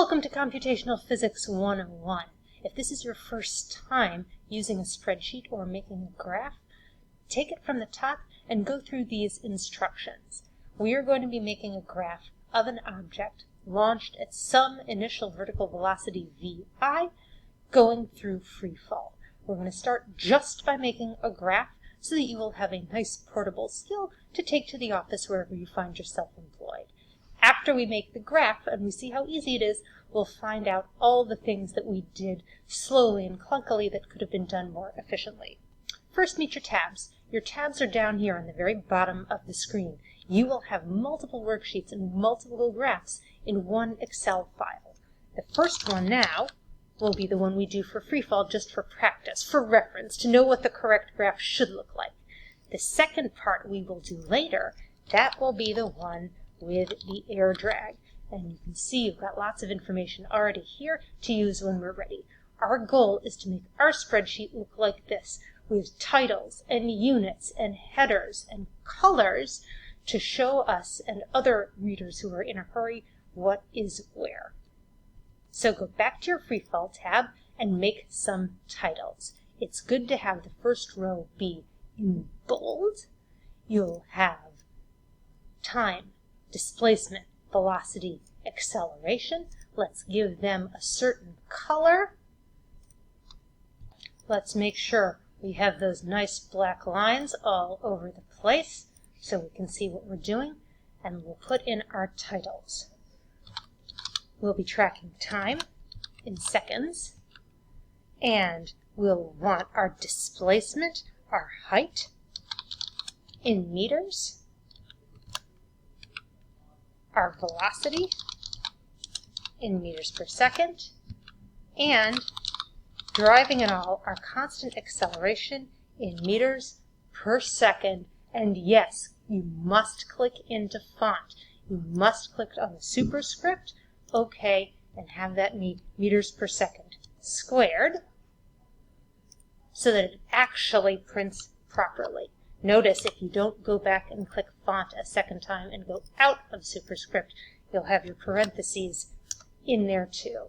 Welcome to Computational Physics 101. If this is your first time using a spreadsheet or making a graph, take it from the top and go through these instructions. We are going to be making a graph of an object launched at some initial vertical velocity vi going through freefall. We're going to start just by making a graph so that you will have a nice portable skill to take to the office wherever you find yourself employed. After we make the graph and we see how easy it is, we'll find out all the things that we did slowly and clunkily that could have been done more efficiently. First, meet your tabs. Your tabs are down here on the very bottom of the screen. You will have multiple worksheets and multiple graphs in one Excel file. The first one now will be the one we do for Freefall just for practice, for reference, to know what the correct graph should look like. The second part we will do later, that will be the one with the air drag. And you can see you've got lots of information already here to use when we're ready. Our goal is to make our spreadsheet look like this, with titles and units and headers and colors to show us and other readers who are in a hurry what is where. So go back to your Freefall tab and make some titles. It's good to have the first row be in bold. You'll have time, displacement, velocity, acceleration. Let's give them a certain color. Let's make sure we have those nice black lines all over the place so we can see what we're doing, and we'll put in our titles. We'll be tracking time in seconds, and we'll want our displacement, our height, in meters, our velocity in meters per second, and driving it all, our constant acceleration in meters per second. And yes, you must click into font. You must click on the superscript, OK, and have that meet meters per second squared so that it actually prints properly. Notice if you don't go back and click font a second time and go out of superscript, you'll have your parentheses in there too.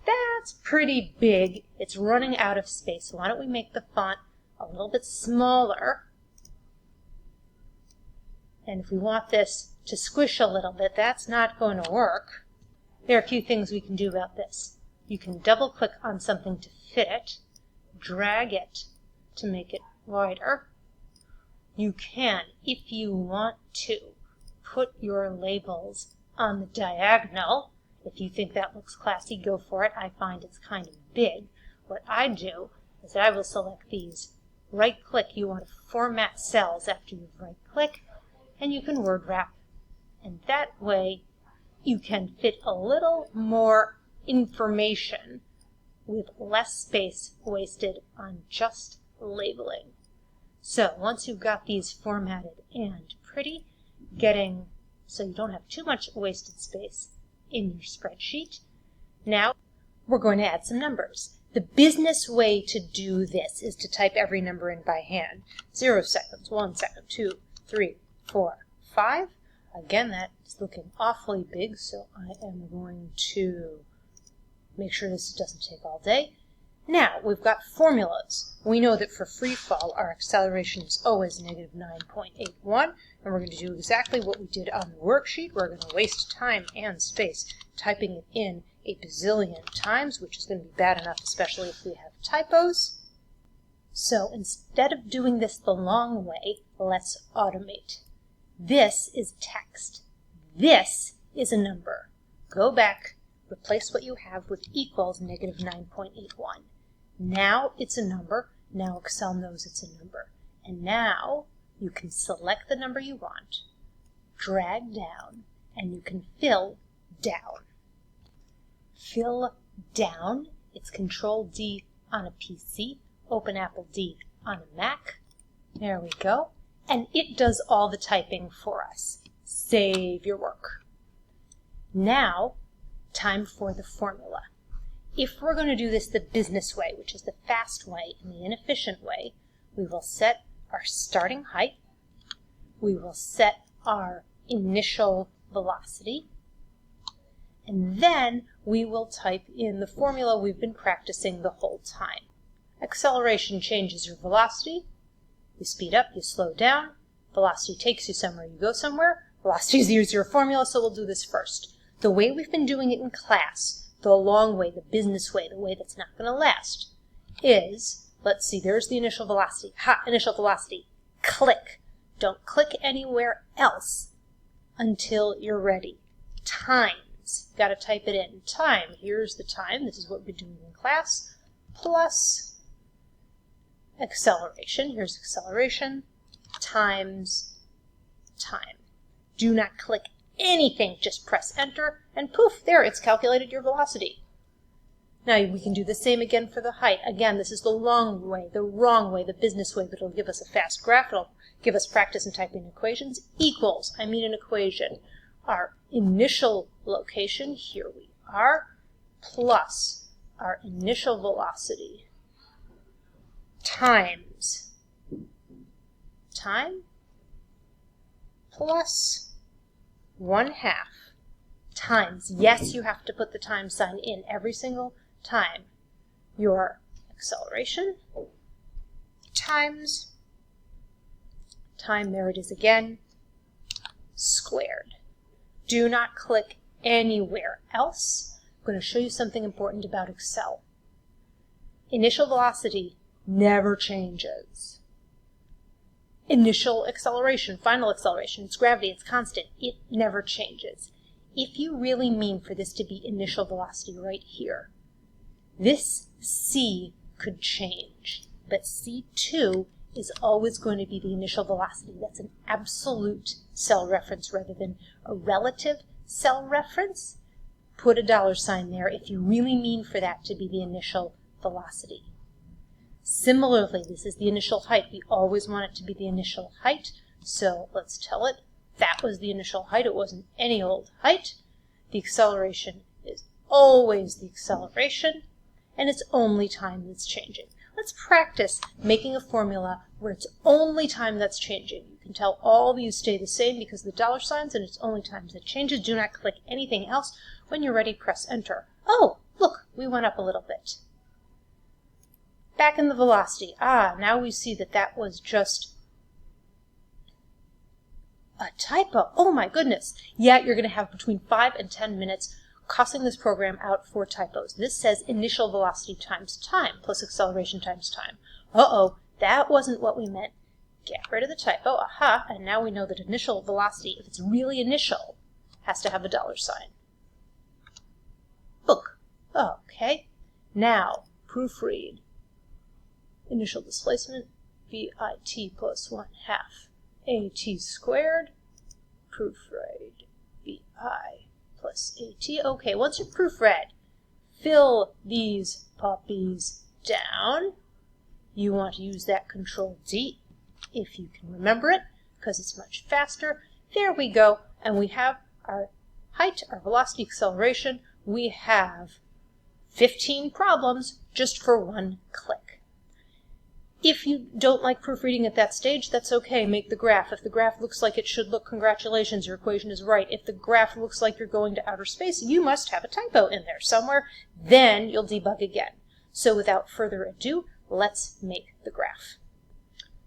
That's pretty big. It's running out of space. So why don't we make the font a little bit smaller? And if we want this to squish a little bit, that's not going to work. There are a few things we can do about this. You can double click on something to fit it, drag it to make it wider. You can, if you want to, put your labels on the diagonal. If you think that looks classy, go for it. I find it's kind of big. What I do is I will select these. Right-click. You want to format cells after you right-click, and you can word wrap. And that way you can fit a little more information with less space wasted on just labeling. So once you've got these formatted and pretty, getting so you don't have too much wasted space in your spreadsheet, now we're going to add some numbers. The business way to do this is to type every number in by hand. 0 seconds, 1 second, 2, 3, 4, 5. Again, that's looking awfully big, so I am going to make sure this doesn't take all day. Now, we've got formulas. We know that for freefall, our acceleration is always negative 9.81, and we're going to do exactly what we did on the worksheet. We're going to waste time and space typing it in a bazillion times, which is going to be bad enough, especially if we have typos. So instead of doing this the long way, let's automate. This is text. This is a number. Go back, replace what you have with equals negative 9.81. Now it's a number. Now Excel knows it's a number. And now you can select the number you want, drag down, and you can fill down. Fill down, it's Control-D on a PC, Open Apple D on a Mac. There we go. And it does all the typing for us. Save your work. Now, time for the formula. If we're going to do this the business way, which is the fast way and the inefficient way, we will set our starting height, we will set our initial velocity, and then we will type in the formula we've been practicing the whole time. Acceleration changes your velocity. You speed up, you slow down. Velocity takes you somewhere, you go somewhere. Velocity is your formula, so we'll do this first. The way we've been doing it in class, the long way, the business way, the way that's not going to last, is, let's see, there's the initial velocity. Initial velocity. Click. Don't click anywhere else until you're ready. Times. Got to type it in. Time. Here's the time. This is what we're doing in class. Plus acceleration. Here's acceleration. Times time. Do not click anything. Just press enter, and poof, there, it's calculated your velocity. Now we can do the same again for the height. Again, this is the long way, the wrong way, the business way, but it'll give us a fast graph. It'll give us practice in typing equations. Equals, I mean an equation, our initial location, here we are, plus our initial velocity times time plus 1/2 times, yes, you have to put the time sign in every single time, your acceleration times time, there it is again, squared. Do not click anywhere else. I'm going to show you something important about Excel. Initial velocity never changes. Initial acceleration, final acceleration, it's gravity, it's constant. It never changes. If you really mean for this to be initial velocity right here, this C could change, but C2 is always going to be the initial velocity. That's an absolute cell reference rather than a relative cell reference. Put a $sign there if you really mean for that to be the initial velocity. Similarly, this is the initial height. We always want it to be the initial height, so let's tell it that was the initial height. It wasn't any old height. The acceleration is always the acceleration, and it's only time that's changing. Let's practice making a formula where it's only time that's changing. You can tell all these stay the same because of the $signs, and it's only time that changes. Do not click anything else. When you're ready, press enter. Oh, look, we went up a little bit. Back in the velocity. Now we see that that was just a typo. Oh my goodness. Yeah, you're going to have between 5 and 10 minutes cussing this program out for typos. This says initial velocity times time plus acceleration times time. Uh-oh, that wasn't what we meant. Get rid of the typo. Aha, and now we know that initial velocity, if it's really initial, has to have a $sign. Book. Okay. Now, proofread. Initial displacement, BIT plus 1/2 AT squared, proofread, BI plus AT. Okay, once you proofread, fill these puppies down. You want to use that Control D if you can remember it, because it's much faster. There we go, and we have our height, our velocity, acceleration. We have 15 problems just for one click. If you don't like proofreading at that stage, that's okay. Make the graph. If the graph looks like it should look, congratulations, your equation is right. If the graph looks like you're going to outer space, you must have a typo in there somewhere. Then you'll debug again. So without further ado, let's make the graph.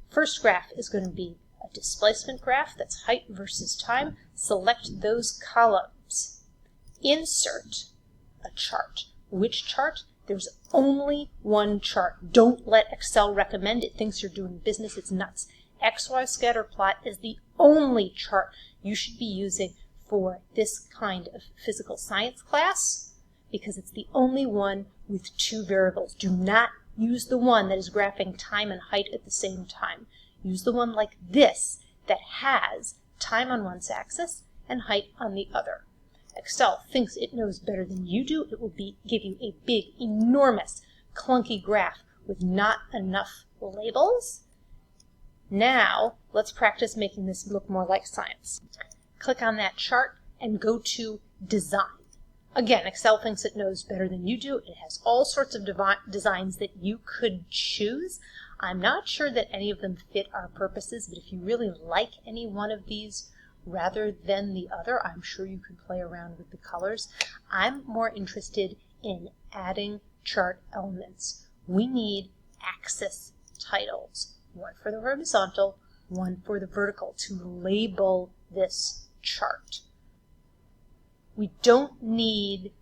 First graph is going to be a displacement graph. That's height versus time. Select those columns. Insert a chart. Which chart? There's only one chart. Don't let Excel recommend. It thinks you're doing business. It's nuts. XY scatter plot is the only chart you should be using for this kind of physical science class because it's the only one with two variables. Do not use the one that is graphing time and height at the same time. Use the one like this that has time on one axis and height on the other. Excel thinks it knows better than you do. It will give you a big, enormous, clunky graph with not enough labels. Now, let's practice making this look more like science. Click on that chart and go to Design. Again, Excel thinks it knows better than you do. It has all sorts of designs that you could choose. I'm not sure that any of them fit our purposes, but if you really like any one of these, rather than the other. I'm sure you can play around with the colors. I'm more interested in adding chart elements. We need axis titles, one for the horizontal, one for the vertical, to label this chart. We don't need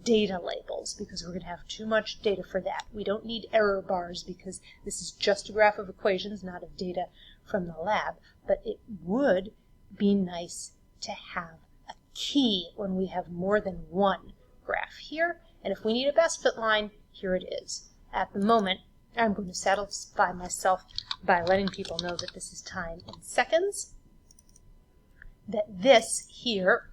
data labels because we're going to have too much data for that. We don't need error bars because this is just a graph of equations, not of data from the lab, but it would be nice to have a key when we have more than one graph here. And if we need a best fit line, here it is. At the moment, I'm going to satisfy myself by letting people know that this is time in seconds, that this here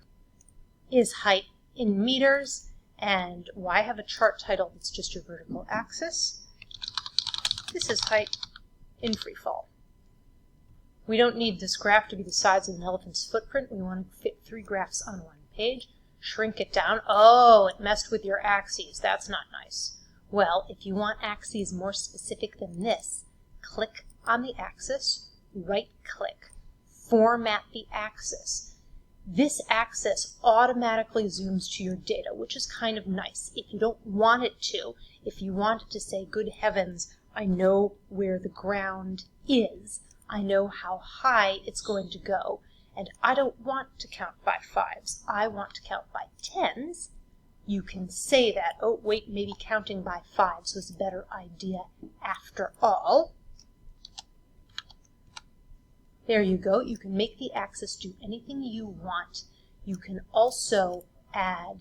is height in meters, and why have a chart title that's just your vertical axis? This is height in freefall. We don't need this graph to be the size of an elephant's footprint. We want to fit 3 graphs on one page. Shrink it down. Oh, it messed with your axes. That's not nice. Well, if you want axes more specific than this, click on the axis, right-click, format the axis. This axis automatically zooms to your data, which is kind of nice. If you don't want it to, if you want it to say, good heavens, I know where the ground is, I know how high it's going to go, and I don't want to count by 5s, I want to count by 10s, you can say that. Oh, wait, maybe counting by 5s was a better idea after all. There you go. You can make the axis do anything you want. You can also add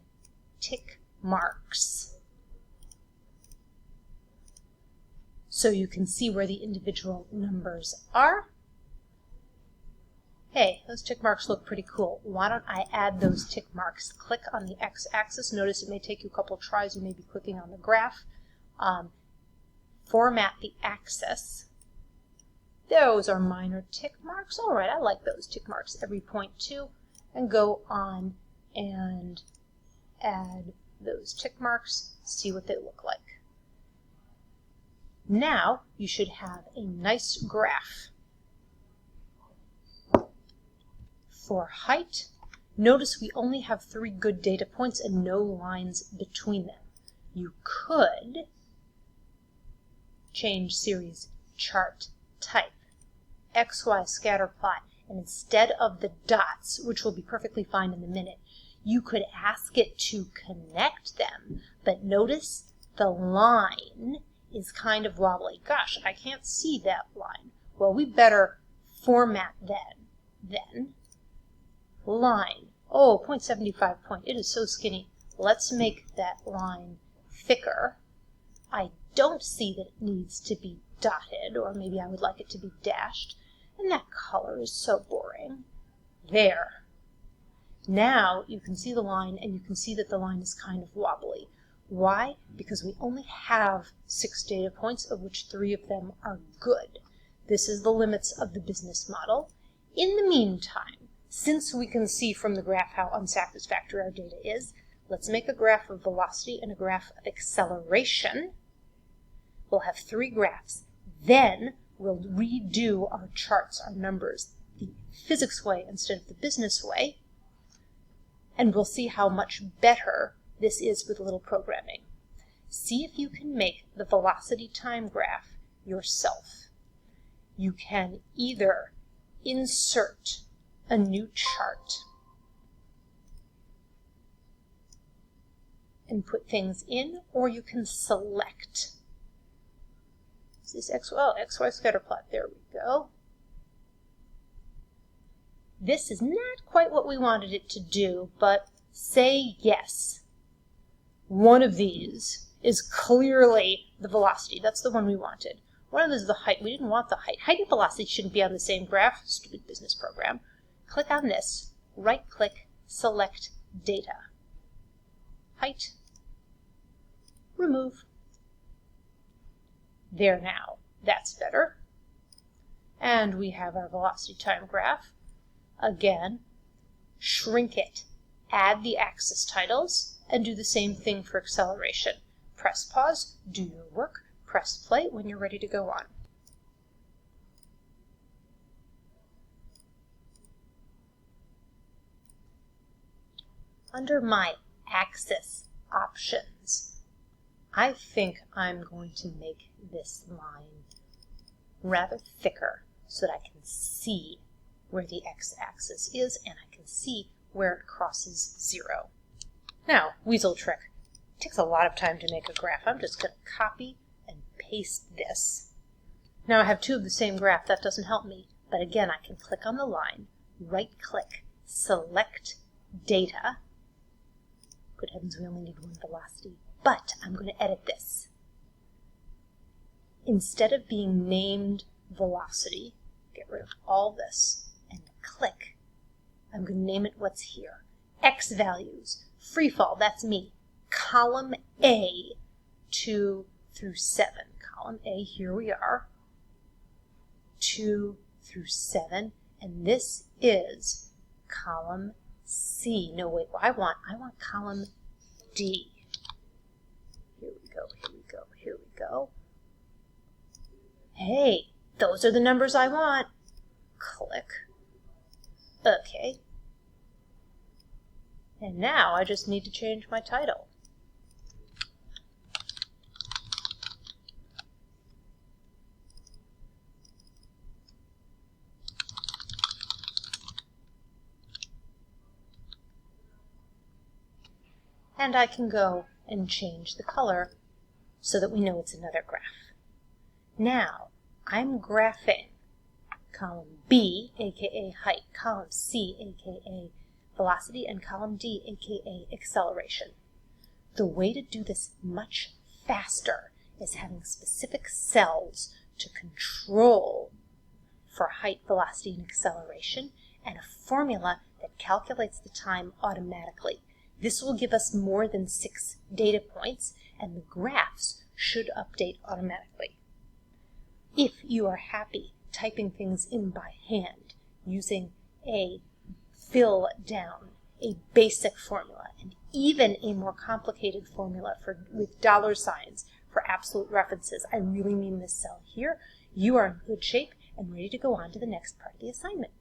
tick marks, so you can see where the individual numbers are. Hey, those tick marks look pretty cool. Why don't I add those tick marks? Click on the x-axis. Notice it may take you a couple tries. You may be clicking on the graph. Format the axis. Those are minor tick marks. All right, I like those tick marks every point too. And go on and add those tick marks. See what they look like. Now you should have a nice graph. For height, notice we only have 3 good data points and no lines between them. You could change series chart type, XY scatter plot, and instead of the dots, which will be perfectly fine in a minute, you could ask it to connect them. But notice the line is kind of wobbly. Gosh, I can't see that line. Well, we better format that then. Line. Oh, 0.75 point. It is so skinny. Let's make that line thicker. I don't see that it needs to be dotted, or maybe I would like it to be dashed. And that color is so boring. There. Now you can see the line, and you can see that the line is kind of wobbly. Why? Because we only have 6 data points, of which 3 of them are good. This is the limits of the business model. In the meantime, since we can see from the graph how unsatisfactory our data is, let's make a graph of velocity and a graph of acceleration. We'll have 3 graphs. Then we'll redo our charts, our numbers, the physics way instead of the business way, and we'll see how much better this is with a little programming. See if you can make the velocity time graph yourself. You can either insert a new chart and put things in, or you can select. Is this XY scatter plot? There we go. This is not quite what we wanted it to do, but say yes. One of these is clearly the velocity. That's the one we wanted. One of these is the height. We didn't want the height. Height and velocity shouldn't be on the same graph. Stupid business program. Click on this. Right-click, select data. Height. Remove. There now. That's better. And we have our velocity time graph. Again, shrink it. Add the axis titles, and do the same thing for acceleration. Press pause, do your work, press play when you're ready to go on. under my axis options, I think I'm going to make this line rather thicker so that I can see where the x-axis is and I can see where it crosses 0. Now, weasel trick. It takes a lot of time to make a graph. I'm just going to copy and paste this. Now I have two of the same graph. That doesn't help me. But again, I can click on the line, right-click, select data. Good heavens, we only need one velocity. But I'm going to edit this. Instead of being named velocity, get rid of all this and click. I'm going to name it what's here. X values, freefall, that's me. Column A, 2 through 7. Column A, here we are. 2 through 7, and this is column C. No, wait, I want column D. Here we go, here we go, here we go. Hey, those are the numbers I want. Click. Okay. And now I just need to change my title. And I can go and change the color so that we know it's another graph. Now, I'm graphing column B, aka height, column C, aka velocity, and column D, aka acceleration. The way to do this much faster is having specific cells to control for height, velocity, and acceleration, and a formula that calculates the time automatically. This will give us more than 6 data points, and the graphs should update automatically. If you are happy typing things in by hand, using a fill down, a basic formula, and even a more complicated formula with dollar signs for absolute references, I really mean this cell here, you are in good shape and ready to go on to the next part of the assignment.